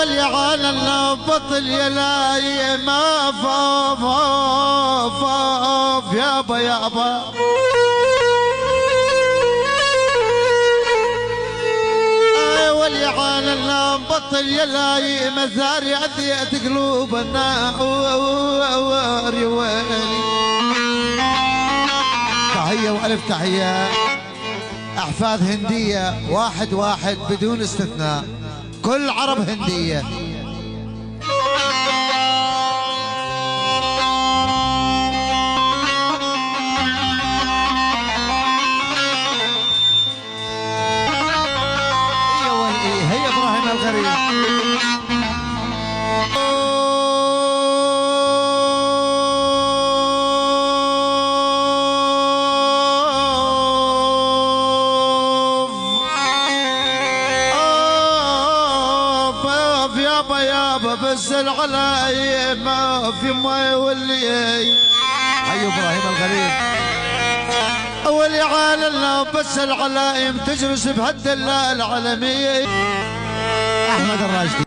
واللي على البطل يلاي ما فاف يابا يابا. واللي على البطل يلاي مزاري أذية قلوب النار ويلي. تحية وألف تحية، أحفاد هندية واحد واحد بدون استثناء، كل عرب هندية. هيا إبراهيم الغريب. يابا يابا بس العلاي ما في ما يولي. حي ابراهيم الغريب. واللي عالنا بس العلايم تجلس بهد الله العالمية. احمد الراشدي.